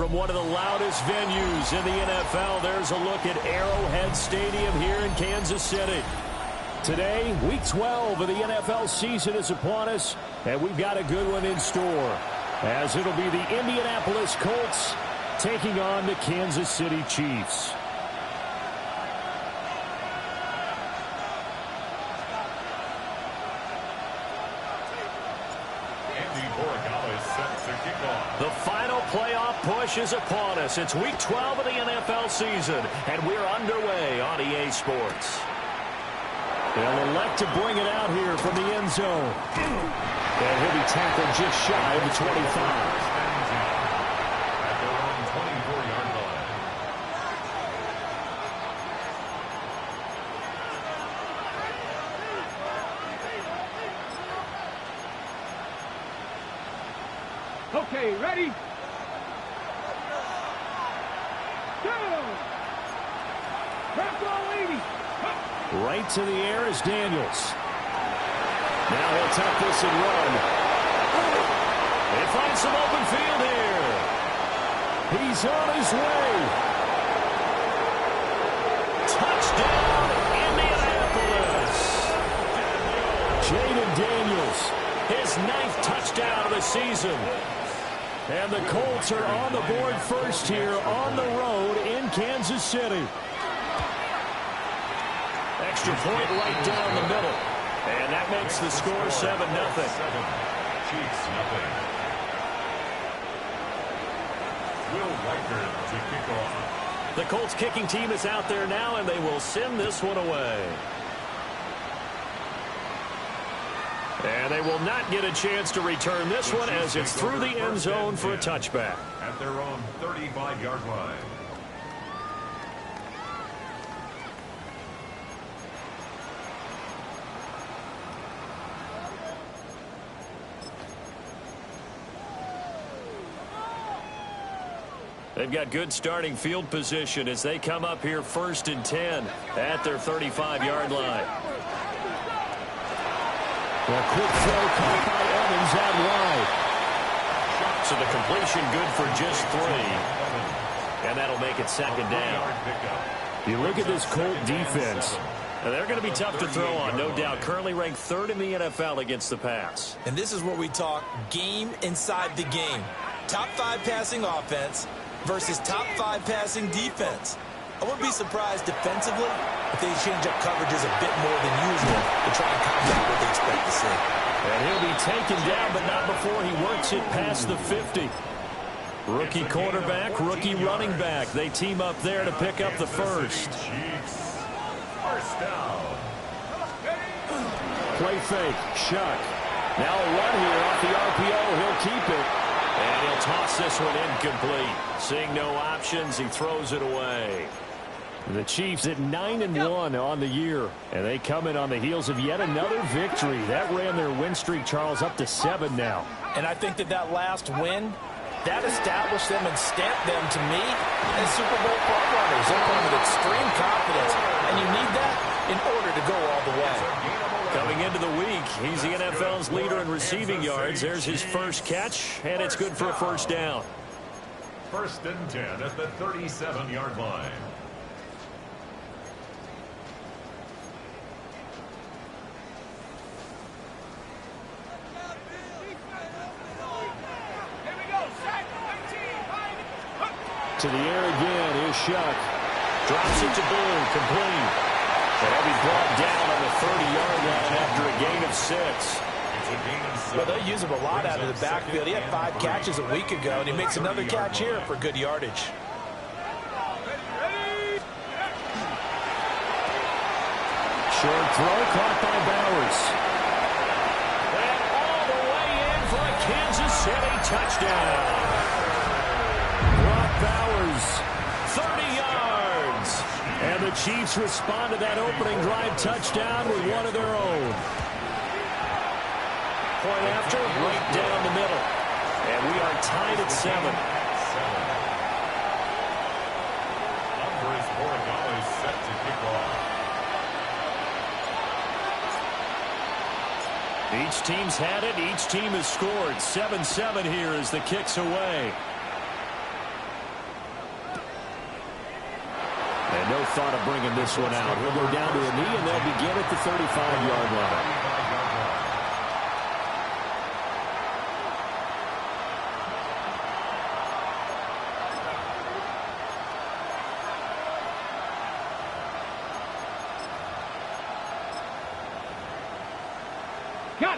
from one of the loudest venues in the NFL. There's a look at Arrowhead Stadium here in Kansas City. Today, Week 12 of the NFL season is upon us, and we've got a good one in store, as it'll be the Indianapolis Colts taking on the Kansas City Chiefs. The final playoff push is upon us. It's Week 12 of the NFL season, and we're underway on EA Sports. They'll elect to bring it out here from the end zone. And he'll be tackled just shy of the 25. At their own 24-yard line. Okay, ready? Go! Press all 80. Right to the air is Daniels. Now he'll tuck this and run. They find some open field here. He's on his way. Touchdown, Indianapolis. Jaden Daniels, his 9th touchdown of the season. And the Colts are on the board first here on the road in Kansas City. Extra point right down the middle. And that makes the score 7-0. Chiefs, nothing. Will Riker to kick off. The Colts kicking team is out there now, and they will send this one away. And they will not get a chance to return this one as it's through the end zone for a touchback. At their own 35-yard line. They've got good starting field position as they come up here 1st and 10 at their 35-yard line. A quick throw caught by Evans out wide. So the completion good for just 3. And that'll make it 2nd down. You look at this Colt defense. And they're going to be tough to throw on, no doubt. Currently ranked 3rd in the NFL against the pass. And this is where we talk game inside the game. Top 5 passing offense versus top 5 passing defense. I wouldn't be surprised defensively if they change up coverages a bit more than usual to try and combat what they expect to see. And he'll be taken down, but not before he works it past the 50. Rookie quarterback, rookie running back. They team up there to pick up the first. First down. Play fake, Shuck. Now a run here off the RPO. He'll keep it. And he'll toss this one incomplete. Seeing no options, he throws it away. The Chiefs at 9-1 on the year. And they come in on the heels of yet another victory. That ran their win streak, Charles, up to 7 now. And I think that last win, that established them and stamped them, to me, as Super Bowl frontrunners. They're playing with extreme confidence. And you need that in order to go all the way. Coming into the week, he's the NFL's leader in receiving yards. There's his first catch, and it's good for a first down. 1st and 10 at the 37-yard line. To the air again is Shuck. Drops it to Boone, complete. And he'll be brought down on the 30-yard line after a gain of 6. Well, they use him a lot out of the backfield. He had 5 catches a week ago, and he makes another catch here for good yardage. Short throw caught by Bowers. And all the way in for a Kansas City touchdown. Brock Bowers, 30 yards. And the Chiefs respond to that opening drive touchdown with one of their own. Point after, right down the middle. And we are tied at 7. Andres Borregales is set to kick off. Each team's had it. Each team has scored. 7-7 here as the kick's away. And no thought of bringing this one out. He'll go down to a knee, and they'll begin at the 35-yard line.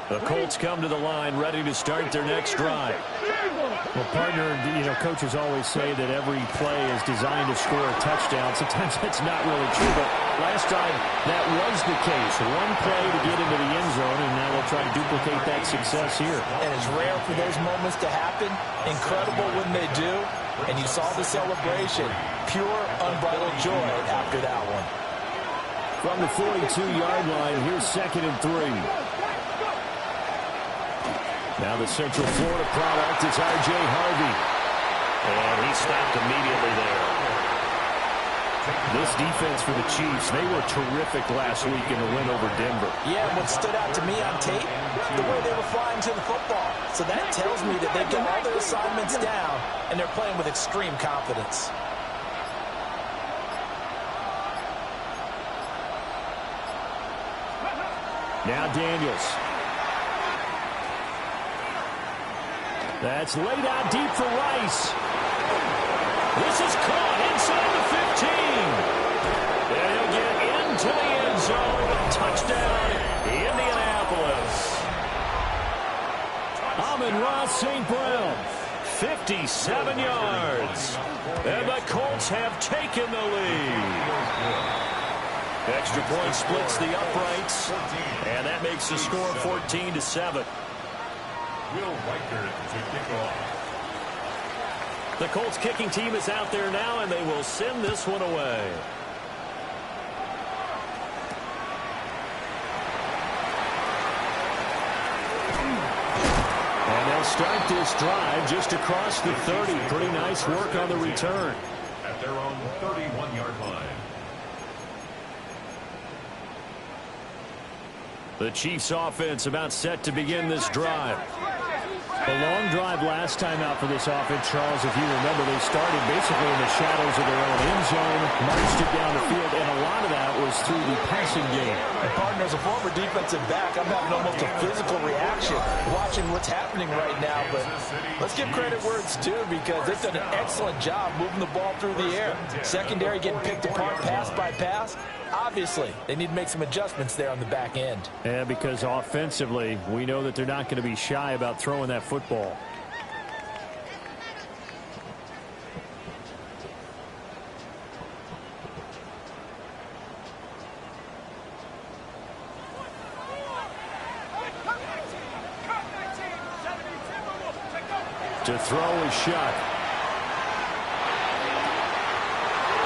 The Colts come to the line, ready to start their next drive. Well, partner, coaches always say that every play is designed to score a touchdown. Sometimes that's not really true, but last time that was the case. One play to get into the end zone, and now they'll try to duplicate that success here. And it's rare for those moments to happen. Incredible when they do. And you saw the celebration. Pure, unbridled joy after that one. From the 42-yard line, here's 2nd and 3. Now the Central Florida product is R.J. Harvey. And he stopped immediately there. This defense for the Chiefs, they were terrific last week in the win over Denver. Yeah, what stood out to me on tape, the way they were flying to the football. So that tells me that they've got all their assignments down, and they're playing with extreme confidence. Now Daniels. That's laid out deep for Rice. This is caught inside the 15. And he'll get into the end zone. Touchdown, Indianapolis. Amon-Ra St. Brown, 57 yards. And the Colts have taken the lead. Extra point splits the uprights. And that makes the score 14-7. Will Riker to kick off. The Colts kicking team is out there now, and they will send this one away. And they'll start this drive just across the 30. Pretty nice work on the return. At their own 31-yard line. The Chiefs offense about set to begin this drive. The long drive last time out for this offense, Charles, if you remember, they started basically in the shadows of their own end zone, marched it down the field, and a lot of that was through the passing game. And partner, as a former defensive back, I'm having almost a physical reaction watching what's happening right now. But let's give credit where it's due, because they've done an excellent job moving the ball through the air. Secondary getting picked apart pass by pass. Obviously, they need to make some adjustments there on the back end. Yeah, because offensively, we know that they're not going to be shy about throwing that football. To throw is Shuck.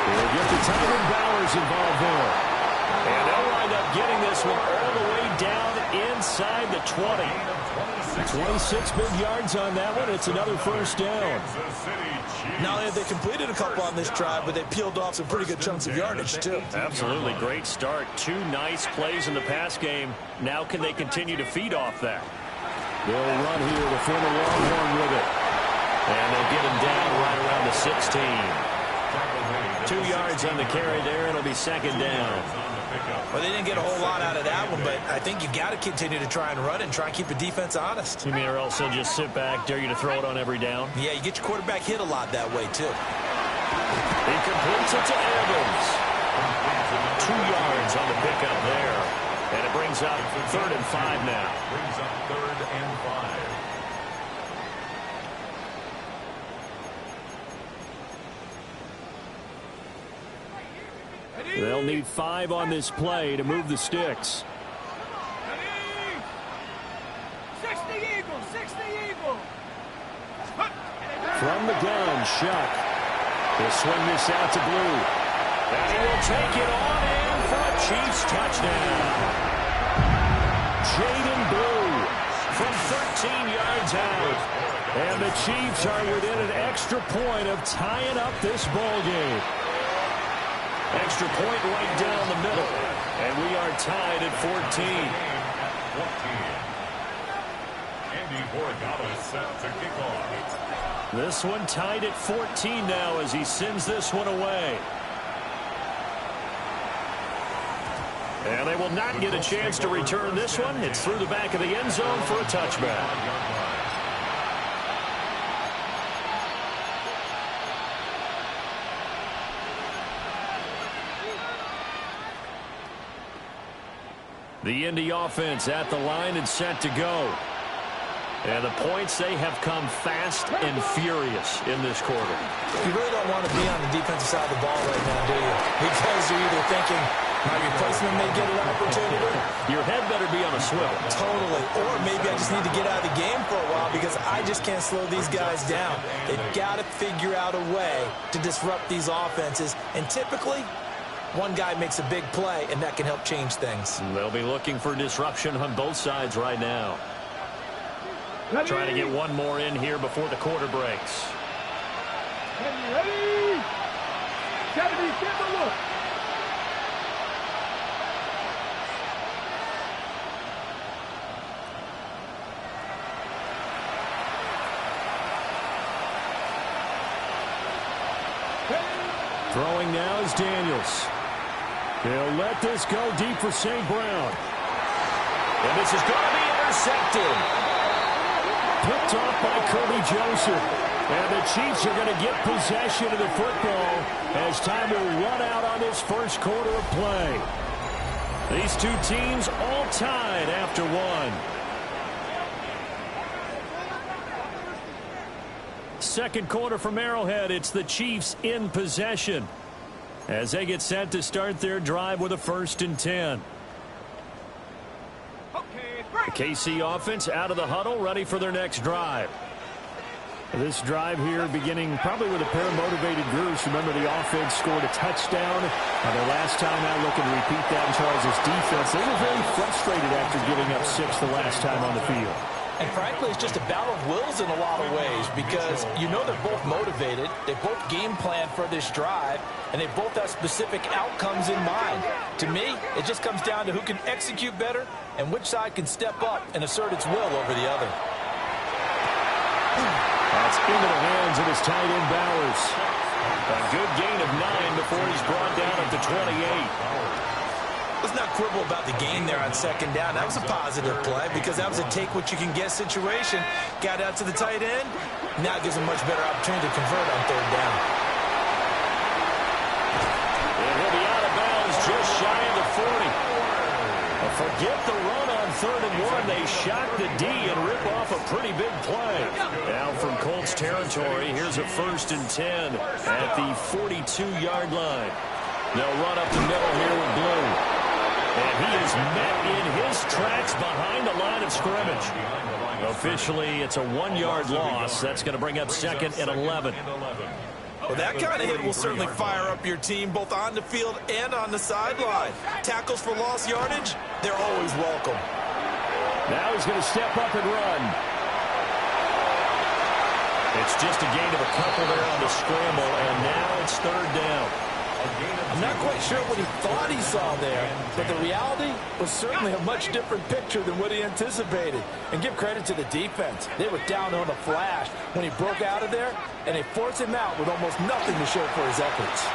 We'll get the Tyron Bowers involved there. And they'll wind up getting this one all the way down inside the 20. 26 big yards on that one. It's another first down. Not only have they completed a couple on this drive, but they peeled off some pretty good chunks of yardage, too. Absolutely. Great start. 2 nice plays in the pass game. Now can they continue to feed off that? They'll run here. The former Longhorn with it. And they'll get him down right around the 16. 2 yards on the carry there. It'll be second down. Well, they didn't get a whole lot out of that one, but I think you got to continue to try and run and try and keep the defense honest. You mean, or else they'll just sit back, dare you to throw it on every down? Yeah, you get your quarterback hit a lot that way, too. He completes it to Evans. 2 yards on the pickup there. And it brings up 3rd and 5 now. Brings up 3rd and 5. They'll need 5 on this play to move the sticks. 60 Eagles, 60 Eagles. From the gun, Shuck. He'll swing this out to Blue. And he will take it on in for a Chiefs touchdown. Jaden Blue from 13 yards out. And the Chiefs are within an extra point of tying up this ball game. Extra point right down the middle. And we are tied at 14. Andy Borgata set to kick off. This one tied at 14 now as he sends this one away. And they will not get a chance to return this one. It's through the back of the end zone for a touchback. The Indy offense at the line and set to go. And the points, they have come fast and furious in this quarter. You really don't want to be on the defensive side of the ball right now, do you? Because you're either thinking, my replacement may get an opportunity. Your head better be on a swivel. Totally. Or maybe I just need to get out of the game for a while because I just can't slow these guys down. They've got to figure out a way to disrupt these offenses. And typically, one guy makes a big play, and that can help change things. They'll be looking for disruption on both sides right now. Trying to get one more in here before the quarter breaks. Ready? Kennedy, give a look. Throwing now is Daniels. He'll let this go deep for St. Brown. And this is going to be intercepted. Picked off by Kirby Joseph. And the Chiefs are going to get possession of the football as time will run out on this first quarter of play. These two teams all tied after one. Second quarter from Arrowhead, it's the Chiefs in possession as they get set to start their drive with a 1st and 10. The KC offense out of the huddle, ready for their next drive. This drive here beginning probably with a pair of motivated groups. Remember, the offense scored a touchdown. Their last time out, looking to repeat that in Charles' defense. They were very frustrated after giving up 6 the last time on the field. And frankly, it's just a battle of wills in a lot of ways because you know they're both motivated, they both game plan for this drive, and they both have specific outcomes in mind. To me, it just comes down to who can execute better and which side can step up and assert its will over the other. That's into the hands of his tight end Bowers. A good gain of 9 before he's brought down at the 28. Let's not quibble about the gain there on 2nd down. That was a positive play because that was a take-what-you-can-get situation. Got out to the tight end. Now gives him a much better opportunity to convert on 3rd down. And he'll be out of bounds just shy of the 40. Forget the run on 3rd and 1. They shot the D and rip off a pretty big play. Now from Colts territory, here's a 1st and 10 at the 42-yard line. They'll run up the middle here with Blue. And he is met in his tracks behind the line of scrimmage. Officially, it's a 1-yard loss. That's going to bring up 2nd and 11. Well, that kind of hit will certainly fire up your team both on the field and on the sideline. Tackles for lost yardage, they're always welcome. Now he's going to step up and run. It's just a gain of a couple there on the scramble, and now it's 3rd down. I'm not quite sure what he thought he saw there, but the reality was certainly a much different picture than what he anticipated. And give credit to the defense. They were down on the flash when he broke out of there, and they forced him out with almost nothing to show for his efforts.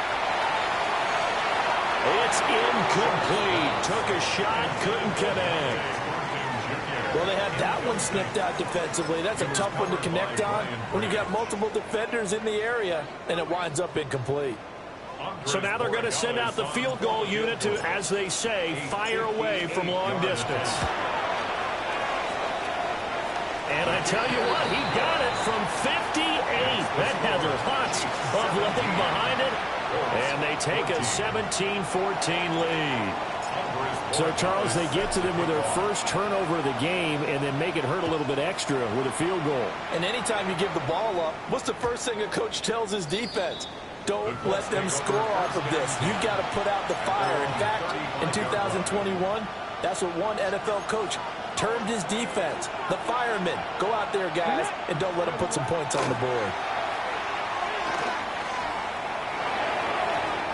It's incomplete. Took a shot, couldn't connect. Well, they had that one snipped out defensively. That's a tough one to connect on when you got multiple defenders in the area, and it winds up incomplete. So now they're going to send out the field goal unit to, as they say, fire away from long distance. And I tell you what, he got it from 58. That has lots of leg behind it. And they take a 17-14 lead. So, Charles, they get to them with their first turnover of the game and then make it hurt a little bit extra with a field goal. And anytime you give the ball up, what's the first thing a coach tells his defense? Don't let them score off of this. You've got to put out the fire. In fact, in 2021, that's what one NFL coach termed his defense. The firemen. Go out there, guys, and don't let them put some points on the board.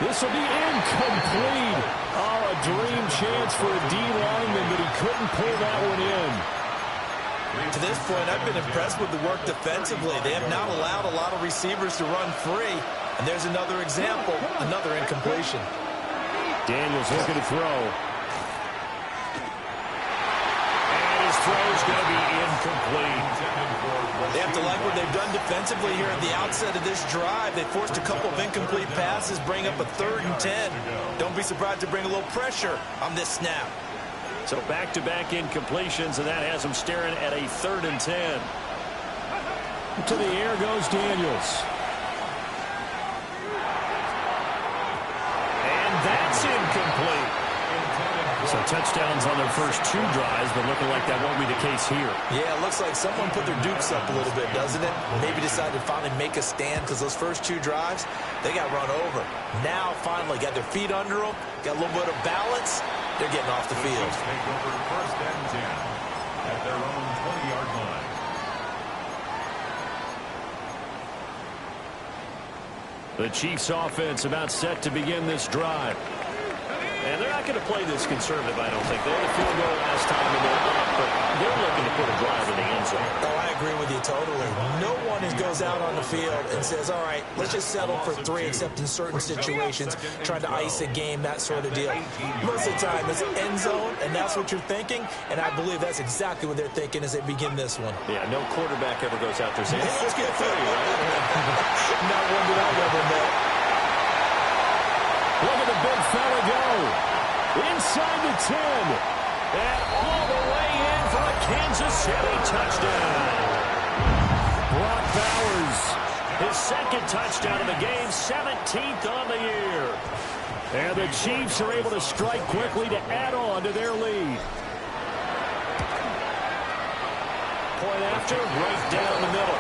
This will be incomplete. Oh, a dream chance for a D lineman, but he couldn't pull that one in. To this point, I've been impressed with the work defensively. They have not allowed a lot of receivers to run free. And there's another example, another incompletion. Daniels looking to throw. his throw's going to be incomplete. They have to like what they've done defensively here at the outset of this drive. They forced a couple of incomplete passes, bring up a 3rd and 10. Don't be surprised to bring a little pressure on this snap. So back-to-back incompletions, and that has them staring at a 3rd and 10. To the air goes Daniels. And that's incomplete. So touchdowns on their first 2 drives, but looking like that won't be the case here. Yeah, it looks like someone put their dukes up a little bit, doesn't it? Maybe decided to finally make a stand because those first 2 drives, they got run over. Now, finally, got their feet under them, got a little bit of balance. They're getting off the field. Take over 1st and 10 at their own 20-yard line. The Chiefs offense about set to begin this drive. And they're not going to play this conservative, I don't think. They had a field goal last time, and they're up, but they're looking to put a drive in the end zone. Oh, I agree with you totally. No one goes out on the field and says, all right, let's just settle for 3, except in certain situations, trying to ice a game, that sort of deal. Most of the time, it's end zone, and that's what you're thinking, and I believe that's exactly what they're thinking as they begin this one. Yeah, no quarterback ever goes out there saying, hey, let's get 3, right? Not one that I've ever met. Look at the big fella go. Inside the 10. And all the way in for a Kansas City touchdown. Brock Bowers. His 2nd touchdown of the game, 17th on the year. And the Chiefs are able to strike quickly to add on to their lead. Point after, right down the middle.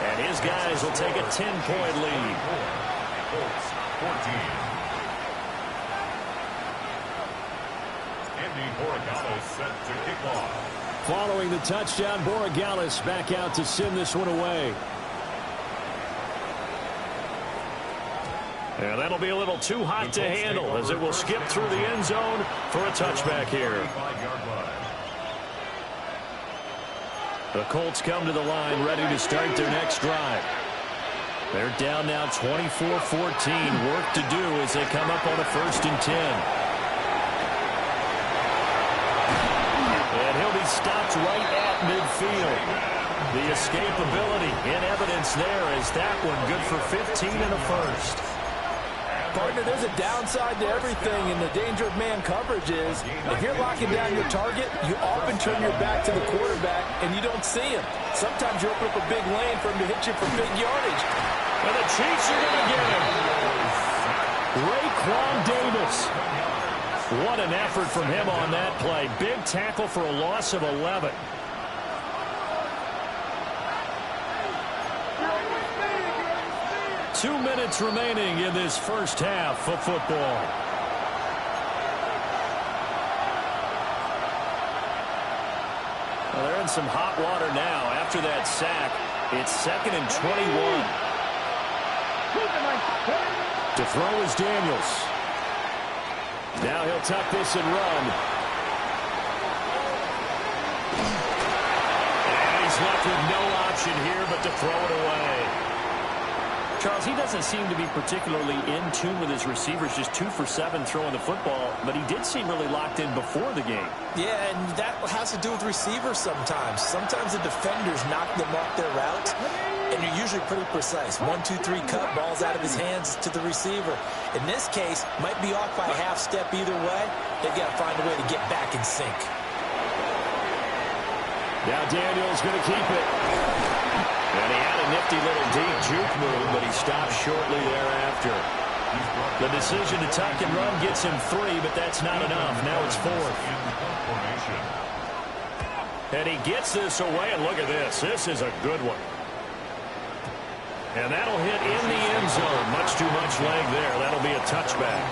And his guys will take a 10-point lead. Colts 14. Set to kick off. Following the touchdown, Borregales back out to send this one away. And that'll be a little too hot to handle as it will skip through the end zone for a touchback here. The Colts come to the line ready to start their next drive. They're down now 24-14. Work to do as they come up on a 1st and 10. And he'll be stopped right at midfield. The escapability in evidence there as that one good for 15 and a 1st. Partner, there's a downside to everything, and the danger of man coverage is if you're locking down your target, you often turn your back to the quarterback and you don't see him. Sometimes you open up a big lane for him to hit you for big yardage. And the Chiefs are going to get him. Raekwon Davis. What an effort from him on that play. Big tackle for a loss of 11. Two minutes remaining in this first half of football. Well, they're in some hot water now after that sack. It's 2nd and 21. To throw is Daniels. Now he'll tuck this and run. And he's left with no option here but to throw it away. Charles, he doesn't seem to be particularly in tune with his receivers, just 2 for 7 throwing the football, but he did seem really locked in before the game. Yeah, and that has to do with receivers sometimes. Sometimes the defenders knock them off their route, and you're usually pretty precise. 1, 2, 3 cut, balls out of his hands to the receiver. In this case, might be off by a half step either way. They've got to find a way to get back in sync. Now Daniel's going to keep it. And he had a nifty little deep juke move, but he stopped shortly thereafter. The decision to tuck and run gets him 3, but that's not enough. Now it's 4th. And he gets this away, and look at this. This is a good one. And that'll hit in the end zone. Much too much leg there. That'll be a touchback.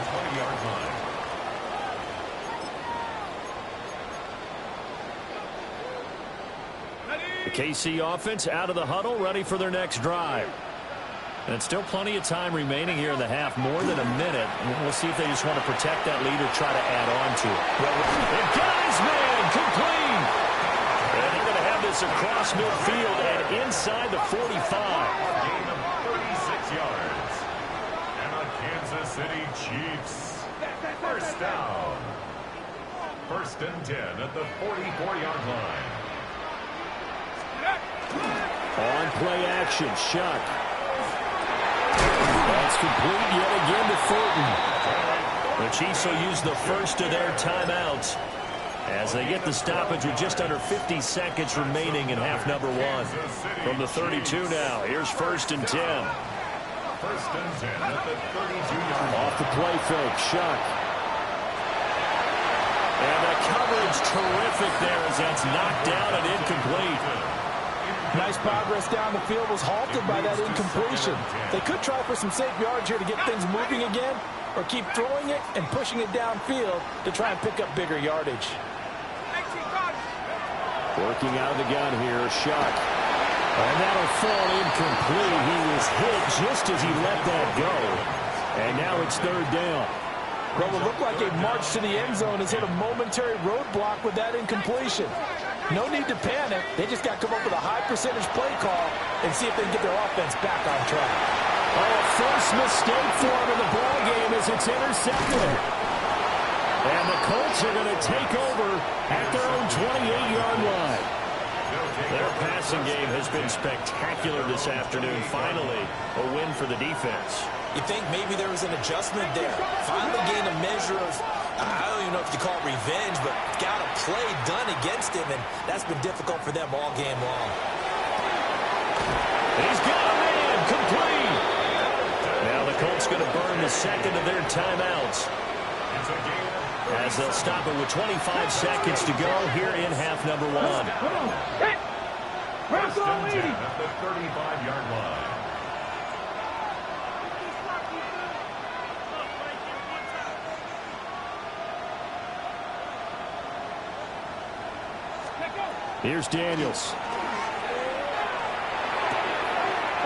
The KC offense out of the huddle, ready for their next drive. And still plenty of time remaining here in the half, more than a minute. We'll see if they just want to protect that lead or try to add on to it. And got his man complete. And they're going to have this across midfield and inside the 45. Gain of 36 yards. And the Kansas City Chiefs. 1st down. first and 10 at the 44-yard line. On play action, Shuck. That's complete yet again to Fulton. The Chiefs will use the first of their timeouts as they get the stoppage with just under 50 seconds remaining in half number one. From the 32 now, here's first and 10. First and 10 at the 32-yard line. Off the play fake, Shuck. And the coverage terrific there as that's knocked down and incomplete. Nice progress down the field was halted by that incompletion. They could try for some safe yards here to get things moving again, or keep throwing it and pushing it downfield to try and pick up bigger yardage. Working out of the gun here, Shuck. And that'll fall incomplete. He was hit just as he let that go. And now it's third down. What would look like a march to the end zone has hit a momentary roadblock with that incompletion. No need to panic. They just got to come up with a high percentage play call and see if they can get their offense back on track. Oh, a first mistake for him in the ball game as it's intercepted. And the Colts are going to take over at their own 28-yard line. Their passing game has been spectacular this afternoon. Finally, a win for the defense. You think maybe there was an adjustment there. Finally gained a measure of, I don't even know if you call it revenge, but got a play done against him, and that's been difficult for them all game long. He's got a man, complete. Now the Colts going to burn the second of their timeouts as they'll stop it with 25 seconds to go here in half number one. First and 10 at the 35-yard line. Here's Daniels.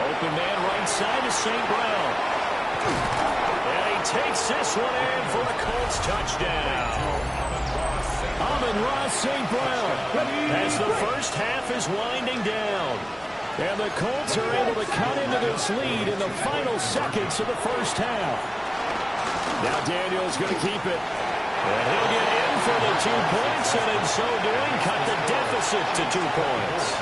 Open man right side to St. Brown. And he takes this one in for the Colts touchdown. Amon-Ra St. Brown as the first half is winding down. And the Colts are able to cut into this lead in the final seconds of the first half. Now Daniels going to keep it. And he'll get in for the 2 points, and in so doing, cut the deficit to 2 points.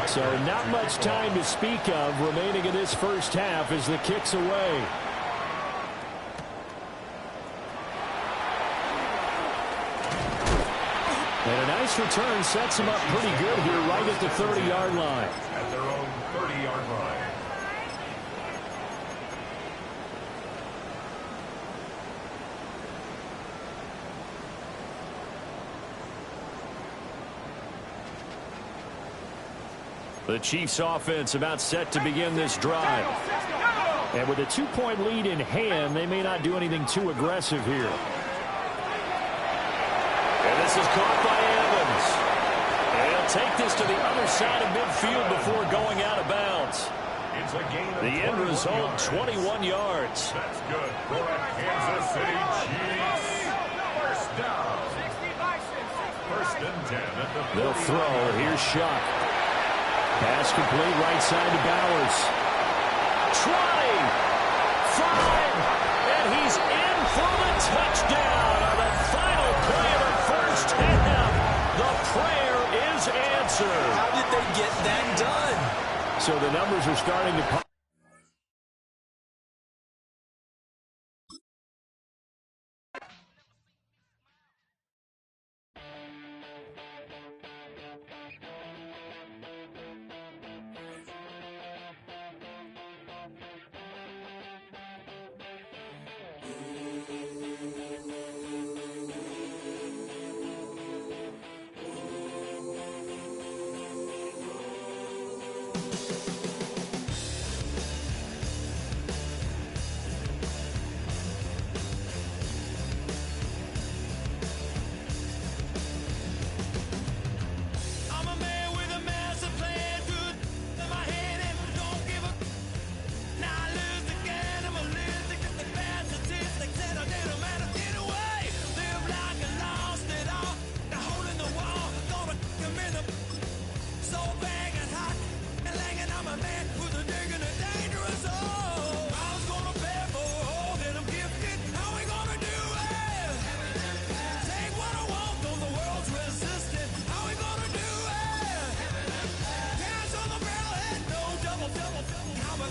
So not much time to speak of remaining in this first half as the kick's away. And a nice return sets him up pretty good here right at the 30-yard line. At their own 30-yard line. The Chiefs offense about set to begin this drive. And with a 2-point lead in hand, they may not do anything too aggressive here. And this is caught by Evans. And he'll take this to the other side of midfield before going out of bounds. It's a gain of the end result, 21 yards. That's good for a Kansas City Chiefs. First down. First and 10 at the 40. They'll throw. Here's Shuck. Pass complete right side to Bowers. 20, 5, and he's in for the touchdown on the final play of the first half. The prayer is answered. How did they get that done? So the numbers are starting to pop.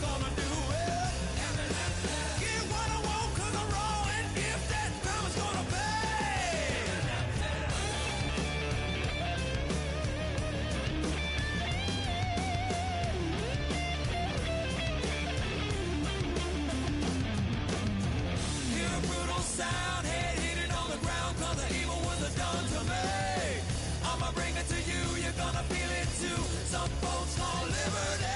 gonna do it. Get what I want 'cause I'm raw, and if that karma's gonna pay. Hear a brutal sound, head hitting on the ground 'cause the evil was done to me. I'ma bring it to you, you're gonna feel it too. Some folks call liberty.